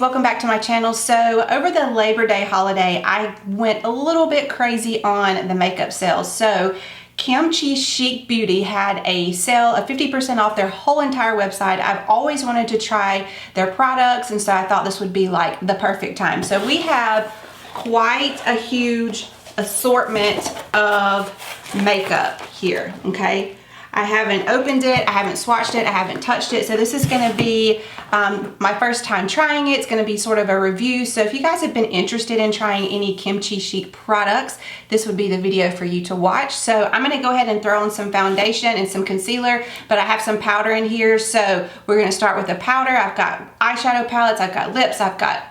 welcome back to my channel. So over the Labor Day holiday, I went a little bit crazy on the makeup sales. So KimChi Chic Beauty had a sale of 50% off their whole entire website. I've always wanted to try their products, and so I thought this would be like the perfect time. So we have quite a huge assortment of makeup here, okay? I haven't opened it, I haven't swatched it, I haven't touched it. So this is gonna be my first time trying it. It's gonna be sort of a review. So if you guys have been interested in trying any KimChi Chic products, this would be the video for you to watch. So I'm gonna go ahead and throw on some foundation and some concealer, but I have some powder in here. So we're gonna start with the powder. I've got eyeshadow palettes, I've got lips, I've got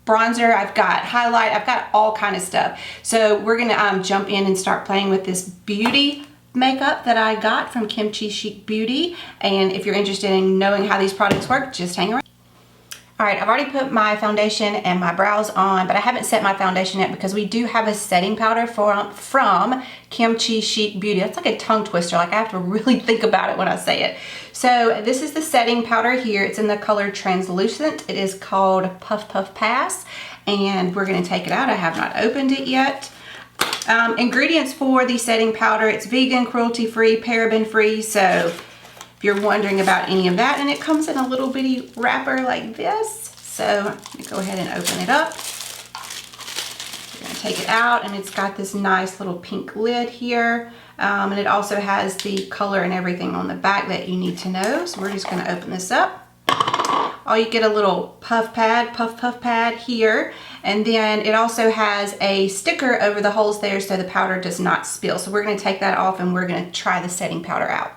bronzer, I've got highlight, I've got all kind of stuff. So we're gonna jump in and start playing with this beauty makeup that I got from KimChi Chic Beauty. And if you're interested in knowing how these products work, just hang around. All right, I've already put my foundation and my brows on, but I haven't set my foundation yet because we do have a setting powder from KimChi Chic Beauty. That's like a tongue twister. Like I have to really think about it when I say it. So this is the setting powder here. It's in the color Translucent. It is called Puff Puff Pass, and we're gonna take it out. I have not opened it yet. Ingredients for the setting powder: it's vegan, cruelty-free, paraben-free. So if you're wondering about any of that, and it comes in a little bitty wrapper like this. So I'm gonna go ahead and open it up. We're gonna take it out, and it's got this nice little pink lid here. And it also has the color and everything on the back that you need to know. So we're just gonna open this up. Oh, you get a little puff pad here. And then it also has a sticker over the holes there so the powder does not spill. So we're gonna take that off and we're gonna try the setting powder out.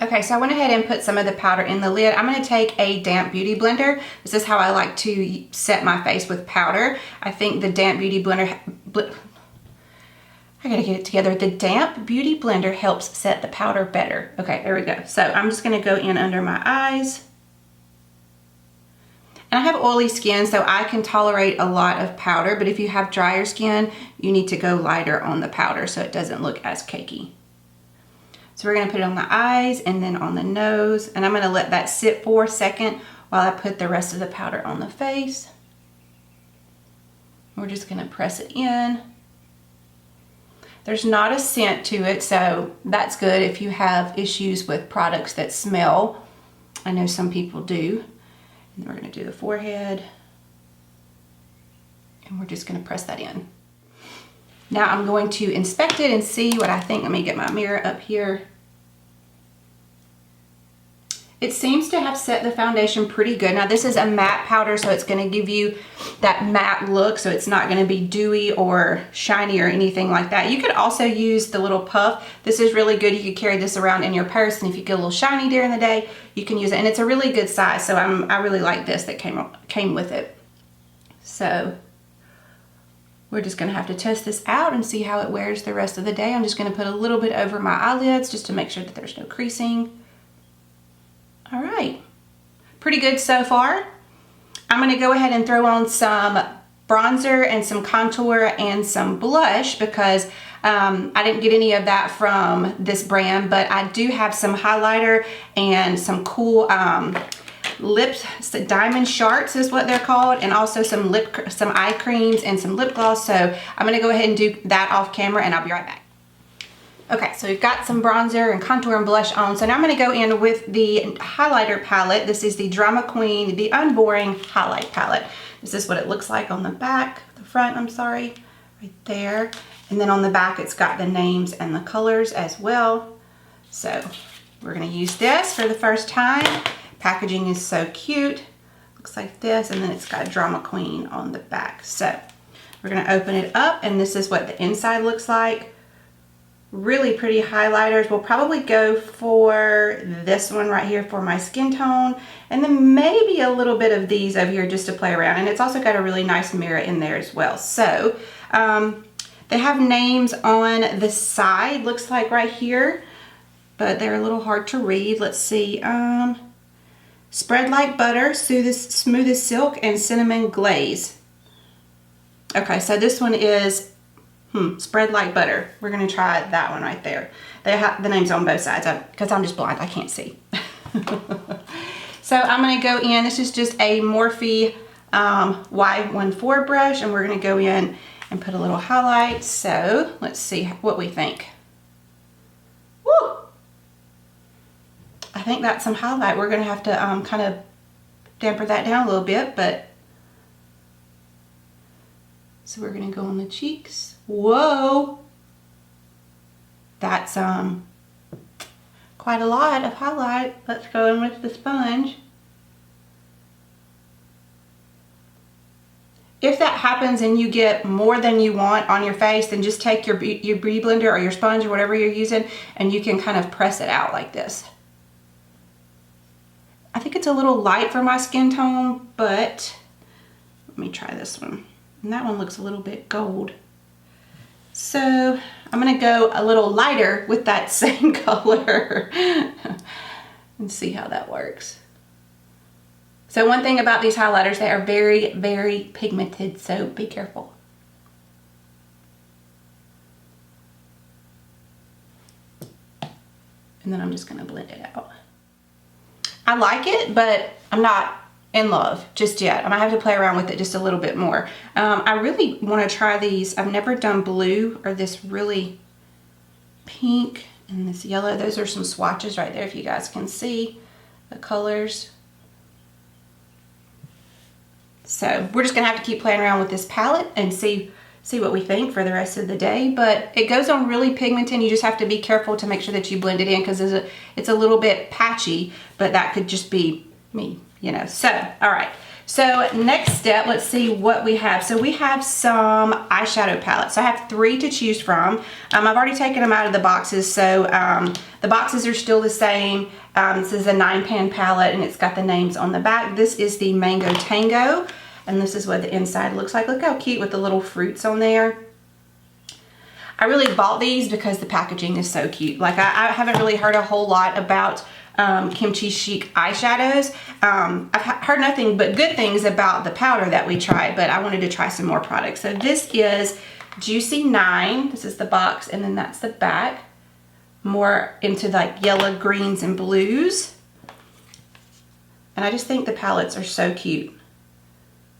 Okay, so I went ahead and put some of the powder in the lid. I'm gonna take a damp beauty blender. This is how I like to set my face with powder. I think the damp beauty blender, I gotta get it together. The damp beauty blender helps set the powder better. Okay, there we go. So I'm just gonna go in under my eyes. And I have oily skin, so I can tolerate a lot of powder, but if you have drier skin, you need to go lighter on the powder so it doesn't look as cakey. So we're gonna put it on the eyes and then on the nose, and I'm gonna let that sit for a second while I put the rest of the powder on the face. We're just gonna press it in. There's not a scent to it, so that's good if you have issues with products that smell. I know some people do. And we're gonna do the forehead, and we're just gonna press that in. Now I'm going to inspect it and see what I think. Let me get my mirror up here. It seems to have set the foundation pretty good. Now this is a matte powder, so it's gonna give you that matte look, so it's not gonna be dewy or shiny or anything like that. You could also use the little puff. This is really good. You could carry this around in your purse, and if you get a little shiny during the day, you can use it. And it's a really good size, so I really like this that came with it. So we're just gonna have to test this out and see how it wears the rest of the day. I'm just gonna put a little bit over my eyelids just to make sure that there's no creasing. All right, pretty good so far. I'm gonna go ahead and throw on some bronzer and some contour and some blush because I didn't get any of that from this brand, but I do have some highlighter and some cool lips, diamond sharks is what they're called, and also some eye creams and some lip gloss. So I'm gonna go ahead and do that off camera, and I'll be right back. Okay, so we've got some bronzer and contour and blush on. So now I'm gonna go in with the highlighter palette. This is the Drama Queen, the Unboring Highlight Palette. This is what it looks like on the back, the front, I'm sorry, right there. And then on the back, it's got the names and the colors as well. So we're gonna use this for the first time. Packaging is so cute. Looks like this, and then it's got Drama Queen on the back. So we're gonna open it up, and this is what the inside looks like. Really pretty highlighters. We'll probably go for this one right here for my skin tone, and then maybe a little bit of these over here just to play around. And it's also got a really nice mirror in there as well. So they have names on the side, looks like right here, but they're a little hard to read. Let's see. Spread like butter, smooth as silk, and cinnamon glaze. Okay, so this one is spread like butter. We're gonna try that one right there. They have the names on both sides because I'm just blind, I can't see. So I'm gonna go in, this is just a Morphe Y14 brush, and we're gonna go in and put a little highlight. So let's see what we think. Woo! I think that's some highlight. We're gonna have to kind of damper that down a little bit, but so we're gonna go on the cheeks. Whoa! That's quite a lot of highlight. Let's go in with the sponge. If that happens and you get more than you want on your face, then just take your beauty blender or your sponge or whatever you're using, and you can kind of press it out like this. I think it's a little light for my skin tone, but let me try this one. And that one looks a little bit gold. So I'm gonna go a little lighter with that same color and see how that works. So one thing about these highlighters, they are very, very pigmented, so be careful. And then I'm just gonna blend it out. I like it, but I'm not in love just yet. I might have to play around with it just a little bit more. I really want to try these. I've never done blue or this really pink and this yellow. Those are some swatches right there if you guys can see the colors. So we're just gonna have to keep playing around with this palette and see what we think for the rest of the day. But it goes on really pigmented. You just have to be careful to make sure that you blend it in, because it's a little bit patchy, but that could just be me, you know. So, all right. So next step, let's see what we have. So we have some eyeshadow palettes. So I have 3 to choose from. I've already taken them out of the boxes. So the boxes are still the same. This is a 9-pan palette, and it's got the names on the back. This is the Mango Tango, and this is what the inside looks like. Look how cute with the little fruits on there. I really bought these because the packaging is so cute. Like I haven't really heard a whole lot about KimChi Chic eyeshadows. I've heard nothing but good things about the powder that we tried, but I wanted to try some more products. So this is Juicy 9. This is the box, and then that's the back. More into like yellow, greens, and blues. And I just think the palettes are so cute.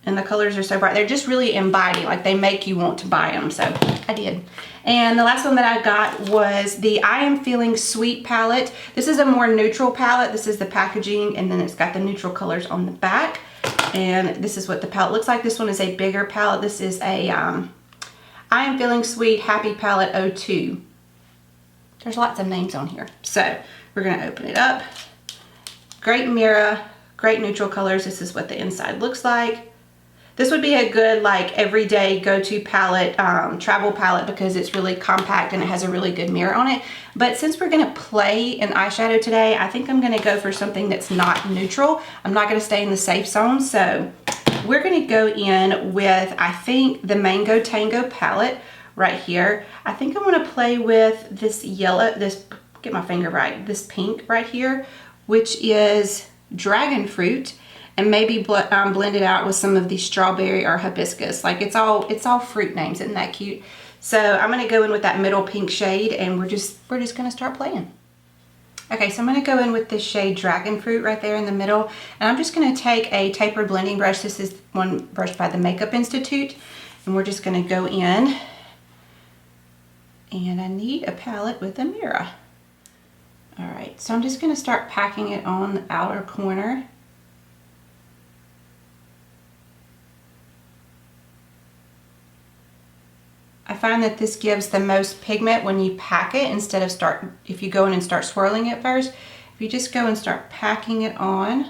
And the colors are so bright. They're just really inviting. Like they make you want to buy them. So I did. And the last one that I got was the I Am Feeling Sweet palette. This is a more neutral palette. This is the packaging, and then it's got the neutral colors on the back. And this is what the palette looks like. This one is a bigger palette. This is a I Am Feeling Sweet Happy Palette 02. There's lots of names on here. So we're gonna open it up. Great mirror, great neutral colors. This is what the inside looks like. This would be a good like everyday go-to palette, travel palette, because it's really compact and it has a really good mirror on it. But since we're gonna play in eyeshadow today, I think I'm gonna go for something that's not neutral. I'm not gonna stay in the safe zone. So we're gonna go in with, I think, the Mango Tango palette right here. I think I wanna play with this yellow, get my finger right, this pink right here, which is dragon fruit. And maybe blend it out with some of the strawberry or hibiscus. Like it's all fruit names. Isn't that cute? So I'm gonna go in with that middle pink shade, and we're just gonna start playing. Okay, so I'm gonna go in with this shade Dragon Fruit right there in the middle, and I'm just gonna take a tapered blending brush. This is one brush by the Makeup Institute, and we're just gonna go in. And I need a palette with a mirror. All right, so I'm just gonna start packing it on the outer corner. I find that this gives the most pigment when you pack it instead of if you go in and start swirling it first. If you just go and start packing it on.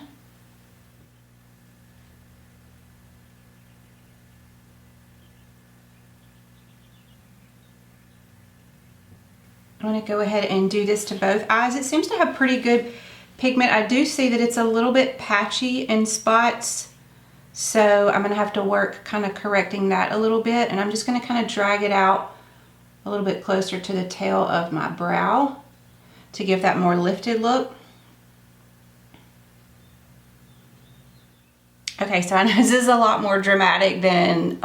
I'm going to go ahead and do this to both eyes. It seems to have pretty good pigment. I do see that it's a little bit patchy in spots. So I'm gonna have to work kind of correcting that a little bit, and I'm just gonna kind of drag it out a little bit closer to the tail of my brow to give that more lifted look. Okay, so I know this is a lot more dramatic than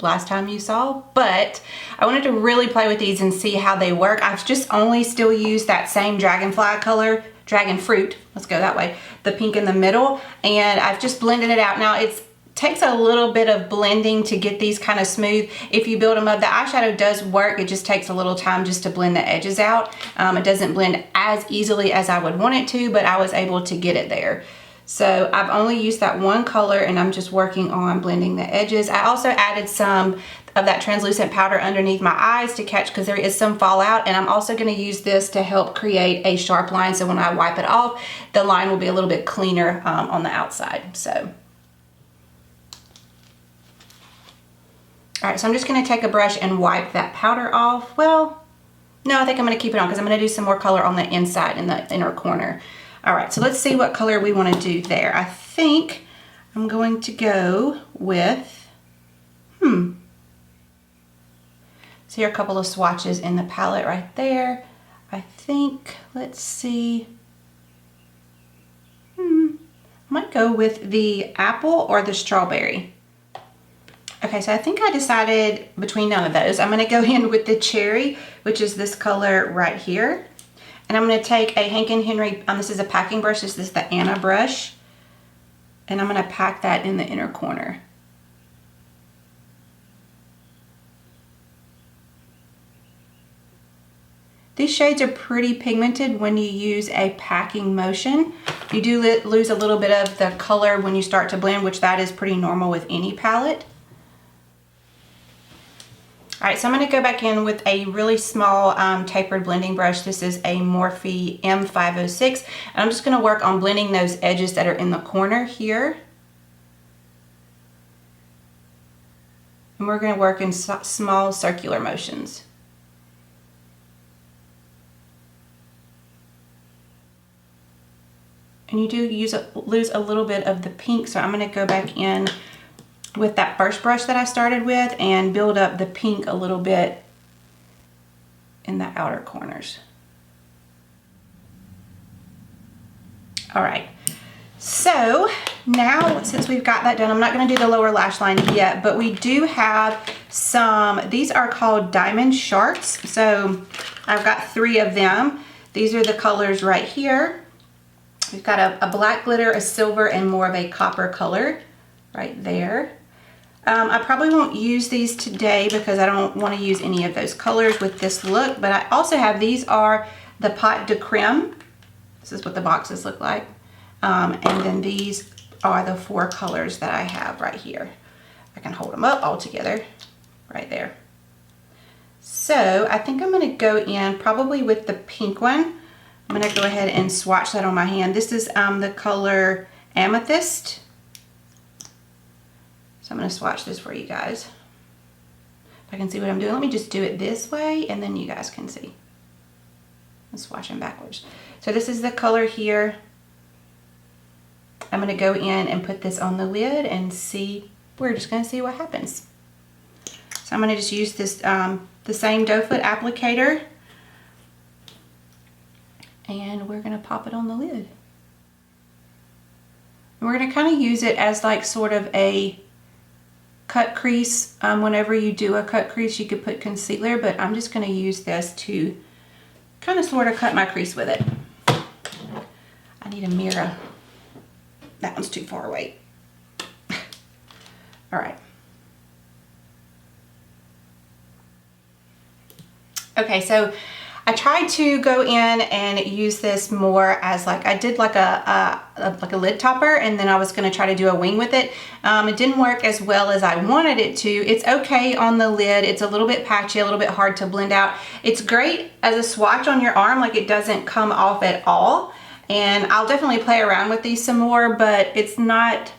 last time you saw, but I wanted to really play with these and see how they work. I've just only still used that same Dragonfly color dragon fruit, let's go that way, the pink in the middle, and I've just blended it out. Now it takes a little bit of blending to get these kind of smooth. If you build them up, the eyeshadow does work. It just takes a little time just to blend the edges out. It doesn't blend as easily as I would want it to, but I was able to get it there. So I've only used that one color and I'm just working on blending the edges. I also added some of that translucent powder underneath my eyes to catch, because there is some fallout, and I'm also going to use this to help create a sharp line, so when I wipe it off, the line will be a little bit cleaner on the outside. So all right, so I'm just going to take a brush and wipe that powder off. Well, no, I think I'm going to keep it on because I'm going to do some more color on the inside in the inner corner. All right, so let's see what color we want to do there. I think I'm going to go with, so here are a couple of swatches in the palette right there. I think, let's see, I might go with the apple or the strawberry. Okay, so I think I decided between none of those. I'm gonna go in with the cherry, which is this color right here. And I'm gonna take a Hank & Henry, this is a packing brush, this is the Anna brush. And I'm gonna pack that in the inner corner. These shades are pretty pigmented when you use a packing motion. You do lose a little bit of the color when you start to blend, which that is pretty normal with any palette. All right, so I'm going to go back in with a really small tapered blending brush. This is a Morphe M506, and I'm just going to work on blending those edges that are in the corner here. And we're going to work in small circular motions. And you do lose a little bit of the pink, so I'm going to go back in with that first brush that I started with and build up the pink a little bit in the outer corners. All right, so now since we've got that done, I'm not going to do the lower lash line yet, but we do have some, these are called diamond sharks. So I've got 3 of them. These are the colors right here. We've got a black glitter, a silver, and more of a copper color right there. I probably won't use these today because I don't want to use any of those colors with this look, but I also have, these are the Pot de Creme. This is what the boxes look like. And then these are the 4 colors that I have right here. I can hold them up all together right there. So I think I'm going to go in probably with the pink one. I'm going to go ahead and swatch that on my hand. This is the color Amethyst. So I'm going to swatch this for you guys. If I can see what I'm doing, let me just do it this way and then you guys can see. I'm swatching backwards. So this is the color here. I'm going to go in and put this on the lid and see, we're just going to see what happens. So I'm going to just use this, the same doe foot applicator, and we're going to pop it on the lid. And we're going to kind of use it as like sort of a cut crease. Whenever you do a cut crease, you could put concealer, but I'm just going to use this to kind of sort of cut my crease with it. I need a mirror. That one's too far away. All right. Okay, so I tried to go in and use this more as like, I did like a lid topper, and then I was going to try to do a wing with it. It didn't work as well as I wanted it to. It's okay on the lid. It's a little bit patchy, a little bit hard to blend out. It's great as a swatch on your arm, like it doesn't come off at all. And I'll definitely play around with these some more, but it's not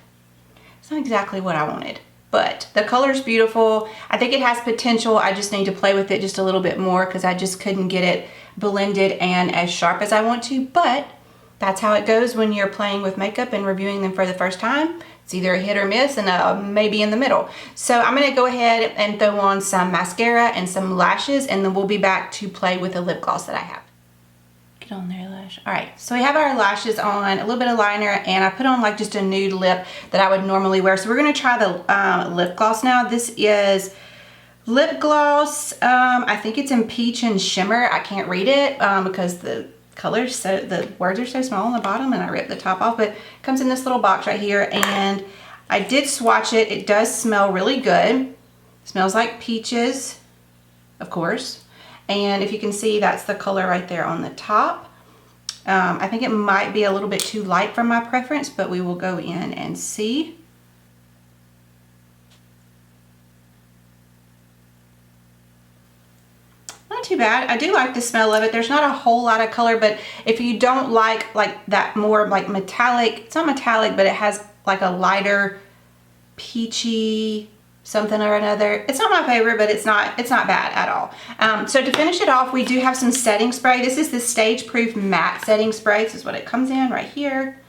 exactly what I wanted. But the color's beautiful. I think it has potential. I just need to play with it just a little bit more because I just couldn't get it blended and as sharp as I want to. But that's how it goes when you're playing with makeup and reviewing them for the first time. It's either a hit or miss and maybe in the middle. So I'm going to go ahead and throw on some mascara and some lashes, and then we'll be back to play with the lip gloss that I have. Get on there, lash. All right, so we have our lashes on, a little bit of liner, and I put on like just a nude lip that I would normally wear. So we're gonna try the lip gloss now. This is lip gloss. I think it's in Peach and Shimmer. I can't read it because the colors, so the words are so small on the bottom, and I ripped the top off, but it comes in this little box right here, and I did swatch it. It does smell really good. It smells like peaches, of course. And if you can see, that's the color right there on the top. I think it might be a little bit too light for my preference, but we will go in and see. Not too bad. I do like the smell of it. There's not a whole lot of color, but if you don't like that more like metallic, it's not metallic, but it has like a lighter peachy something or another. It's not my favorite, but it's not bad at all. So to finish it off, we do have some setting spray. This is the Stage Proof Matte Setting Spray. This is what it comes in right here.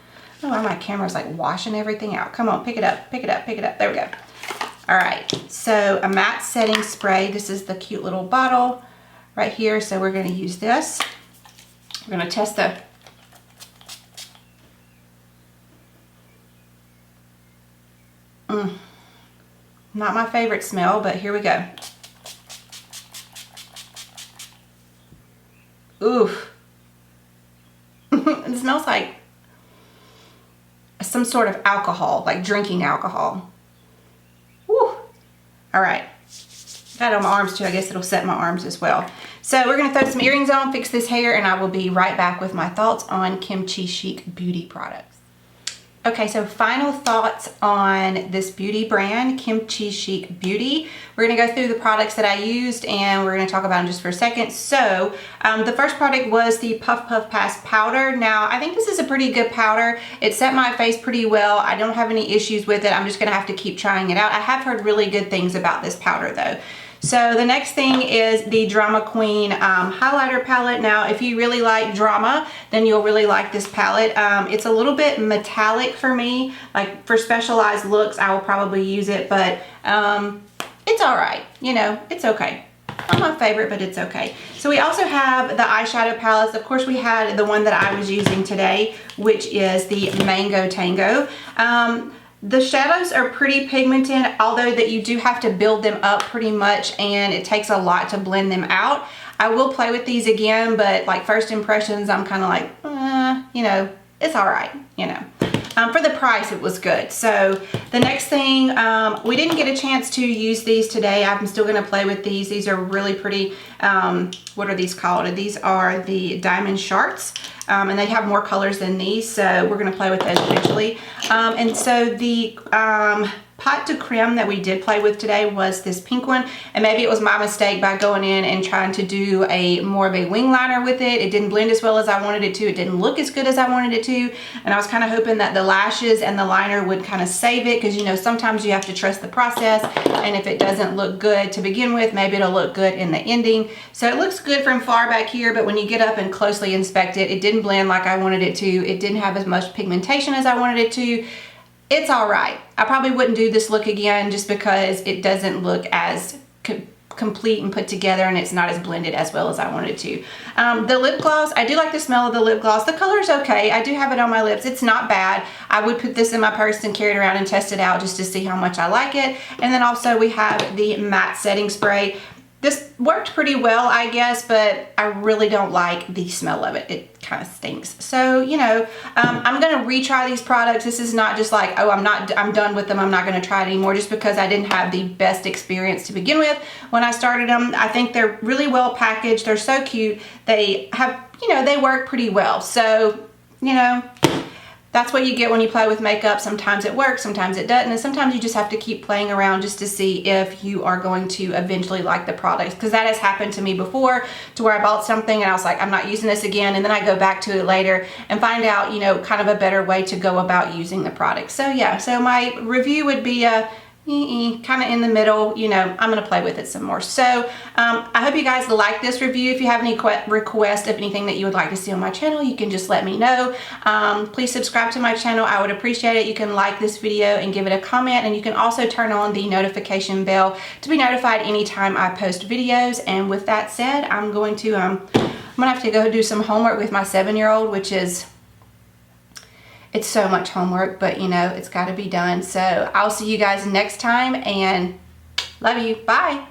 Oh, my camera's like washing everything out. Come on, pick it up, pick it up, pick it up. There we go. All right, so a matte setting spray. This is the cute little bottle right here. So we're gonna use this. We're gonna test the not my favorite smell, but here we go. Oof. It smells like some sort of alcohol, like drinking alcohol. Woo. All right. Got it on my arms too. I guess it'll set my arms as well. So we're going to throw some earrings on, fix this hair, and I will be right back with my thoughts on KimChi Chic beauty products. Okay, so final thoughts on this beauty brand, KimChi Chic Beauty. We're gonna go through the products that I used, and we're gonna talk about them just for a second. So the first product was the Puff Puff Pass powder. Now, I think this is a pretty good powder. It set my face pretty well. I don't have any issues with it. I'm just gonna have to keep trying it out. I have heard really good things about this powder though. So the next thing is the Drama Queen highlighter palette. Now, if you really like drama, then you'll really like this palette. It's a little bit metallic for me. Like for specialized looks, I will probably use it, but it's all right. You know, it's okay. Not my favorite, but it's okay. So we also have the eyeshadow palettes. Of course, we had the one that I was using today, which is the Mango Tango. The shadows are pretty pigmented, although that you do have to build them up pretty much, and it takes a lot to blend them out. I will play with these again, but like first impressions, I'm kind of like, you know, it's all right, you know. For the price, it was good. So the next thing, we didn't get a chance to use these today. I'm still gonna play with these. These are really pretty, what are these called? These are the Diamond Sharks, and they have more colors than these, so we're gonna play with those eventually. And so the pot de creme that we did play with today was this pink one, and maybe it was my mistake by going in and trying to do more of a wing liner with it. It didn't blend as well as I wanted it to. It didn't look as good as I wanted it to, and I was kind of hoping that the lashes and the liner would kind of save it, because you know, sometimes you have to trust the process, and if it doesn't look good to begin with, maybe it'll look good in the ending. So it looks good from far back here, but when you get up and closely inspect it, it didn't blend like I wanted it to. It didn't have as much pigmentation as I wanted it to. It's all right. I probably wouldn't do this look again just because it doesn't look as complete and put together, and it's not as blended as well as I wanted to. The lip gloss, I do like the smell of the lip gloss. The color is okay. I do have it on my lips. It's not bad. I would put this in my purse and carry it around and test it out just to see how much I like it. And then also we have the matte setting spray. This worked pretty well, I guess, but I really don't like the smell of it. It kind of stinks. So, you know, I'm going to retry these products. This is not just like, oh, I'm done with them, I'm not going to try it anymore, just because I didn't have the best experience to begin with when I started them. I think they're really well packaged. They're so cute. They have, you know, they work pretty well. So, you know, that's what you get when you play with makeup. Sometimes it works, sometimes it doesn't, and sometimes you just have to keep playing around just to see if you are going to eventually like the products, because that has happened to me before, to where I bought something and I was like, I'm not using this again, and then I go back to it later and find out, you know, kind of a better way to go about using the product. So yeah, so my review would be a kind of in the middle. You know, I'm going to play with it some more. So I hope you guys like this review. If you have any requests of anything that you would like to see on my channel, you can just let me know. Please subscribe to my channel. I would appreciate it. You can like this video and give it a comment, and you can also turn on the notification bell to be notified anytime I post videos. And with that said, I'm going to have to go do some homework with my 7-year-old, which is, it's so much homework, but you know, it's got to be done. So I'll see you guys next time, and love you. Bye.